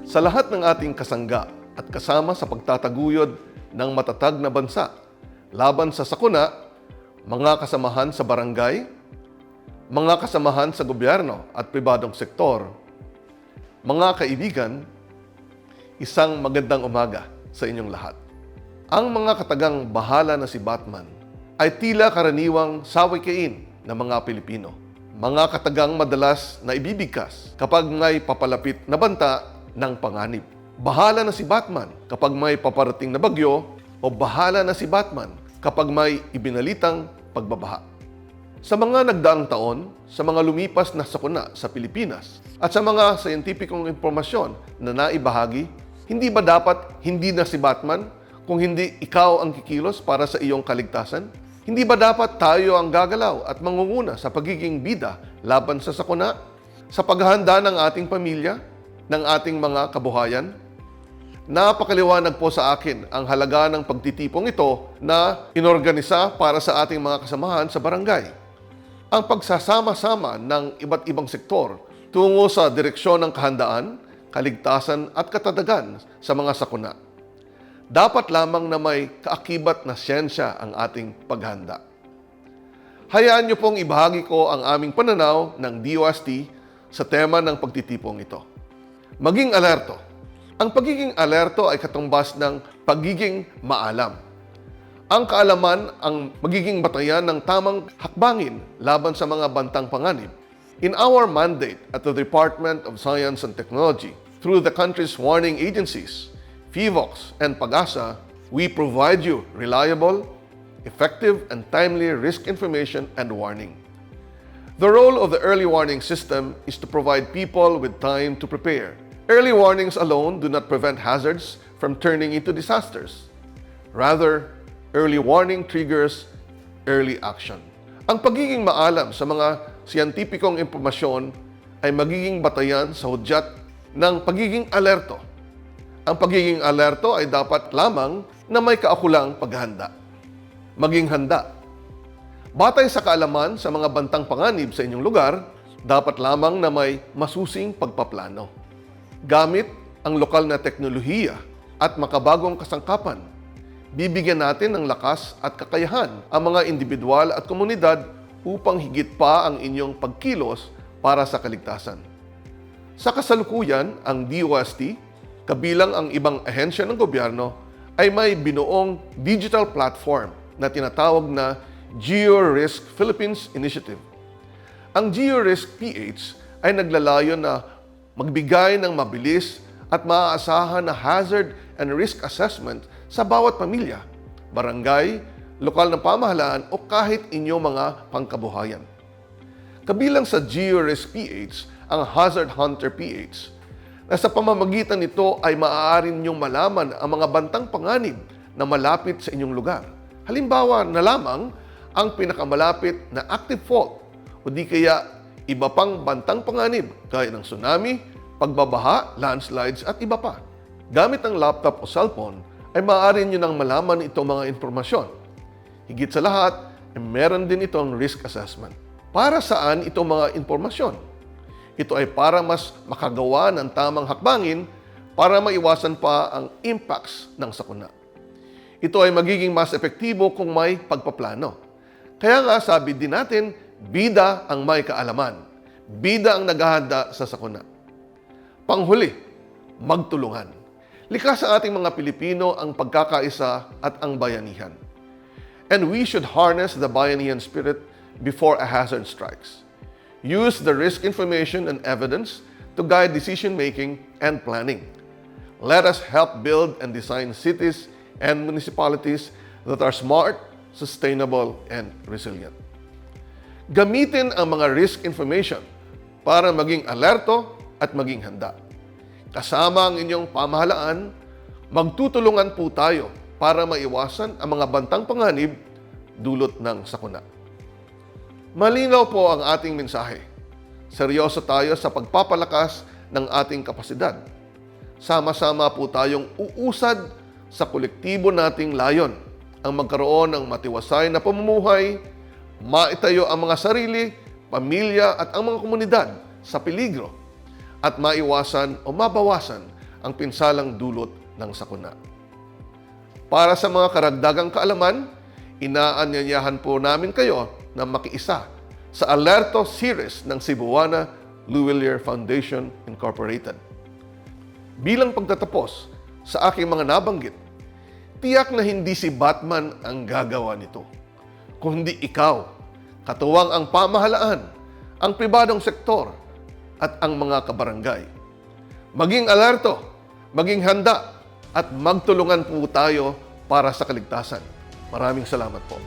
Sa lahat ng ating kasangga at kasama sa pagtataguyod ng matatag na bansa, laban sa sakuna, mga kasamahan sa barangay, mga kasamahan sa gobyerno at pribadong sektor, mga kaibigan, isang magandang umaga sa inyong lahat. Ang mga katagang bahala na si Batman ay tila karaniwang sawikain ng mga Pilipino. Mga katagang madalas na ibibigkas kapag may papalapit na banta ng panganib. Bahala na si Batman kapag may paparating na bagyo o bahala na si Batman kapag may ibinalitang pagbabaha. Sa mga nagdaang taon, sa mga lumipas na sakuna sa Pilipinas at sa mga scientificong impormasyon na naibahagi, hindi ba dapat hindi na si Batman kung hindi ikaw ang kikilos para sa iyong kaligtasan? Hindi ba dapat tayo ang gagalaw at mangunguna sa pagiging bida laban sa sakuna? Sa paghahanda ng ating pamilya, ng ating mga kabuhayan? Napakaliwanag po sa akin ang halaga ng pagtitipong ito na inorganisa para sa ating mga kasamahan sa barangay. Ang pagsasama-sama ng iba't ibang sektor tungo sa direksyon ng kahandaan, kaligtasan at katatagan sa mga sakuna. Dapat lamang na may kaakibat na siyensya ang ating paghanda. Hayaan niyo pong ibahagi ko ang aming pananaw ng DOST sa tema ng pagtitipong ito. Maging alerto. Ang pagiging alerto ay katumbas ng pagiging maalam. Ang kaalaman ang magiging batayan ng tamang hakbangin laban sa mga bantang panganib. In our mandate at the Department of Science and Technology, through the country's warning agencies, PHIVOLCS and PAGASA, we provide you reliable, effective, and timely risk information and warning. The role of the early warning system is to provide people with time to prepare. Early warnings alone do not prevent hazards from turning into disasters. Rather, early warning triggers early action. Ang pagiging maalam sa mga siyentipikong impormasyon ay magiging batayan sa hudyat ng pagiging alerto. Ang pagiging alerto ay dapat lamang na may kaukulang paghahanda. Maging handa. Batay sa kaalaman sa mga bantang panganib sa inyong lugar, dapat lamang na may masusing pagpaplano. Gamit ang lokal na teknolohiya at makabagong kasangkapan, bibigyan natin ng lakas at kakayahan ang mga individual at komunidad upang higit pa ang inyong pagkilos para sa kaligtasan. Sa kasalukuyan, ang DOST, kabilang ang ibang ahensya ng gobyerno, ay may binuong digital platform na tinatawag na GeoRisk Philippines Initiative. Ang GeoRisk PH ay naglalayon na magbigay ng mabilis at maaasahan na hazard and risk assessment sa bawat pamilya, barangay, lokal na pamahalaan o kahit inyong mga pangkabuhayan. Kabilang sa GeoRisk PH ang Hazard Hunter PH, na sa pamamagitan nito ay maaari ninyong malaman ang mga bantang panganib na malapit sa inyong lugar. Halimbawa na lamang ang pinakamalapit na active fault o di kaya iba pang bantang panganib gaya ng tsunami, pagbabaha, landslides at iba pa. Gamit ang laptop o cellphone ay maaari nyo nang malaman itong mga impormasyon. Higit sa lahat, ay meron din itong risk assessment. Para saan itong mga impormasyon? Ito ay para mas makagawa ng tamang hakbangin para maiwasan pa ang impacts ng sakuna. Ito ay magiging mas epektibo kung may pagpaplano. Kaya nga sabi din natin, bida ang may kaalaman. Bida ang naghahanda sa sakuna. Panghuli, magtulungan. Likas sa ating mga Pilipino ang pagkakaisa at ang bayanihan. And we should harness the bayanihan spirit before a hazard strikes. Use the risk information and evidence to guide decision-making and planning. Let us help build and design cities and municipalities that are smart, sustainable, and resilient. Gamitin ang mga risk information para maging alerto at maging handa. Kasama ang inyong pamahalaan, magtutulungan po tayo para maiwasan ang mga bantang panganib dulot ng sakuna. Malinaw po ang ating mensahe. Seryoso tayo sa pagpapalakas ng ating kapasidad. Sama-sama po tayong uusad sa kolektibo nating layon ang magkaroon ng matiwasay na pamumuhay, maitayo ang mga sarili, pamilya at ang mga komunidad sa peligro at maiwasan o mabawasan ang pinsalang dulot ng sakuna. Para sa mga karagdagang kaalaman, inaanyayahan po namin kayo na makiisa sa Alerto Series ng Cebuana Luwilier Foundation Incorporated. Bilang pagtatapos sa aking mga nabanggit, tiyak na hindi si Batman ang gagawa nito, kundi ikaw, katuwang ang pamahalaan, ang pribadong sektor, at ang mga kabarangay. Maging alerto, maging handa, at magtulungan po tayo para sa kaligtasan. Maraming salamat po.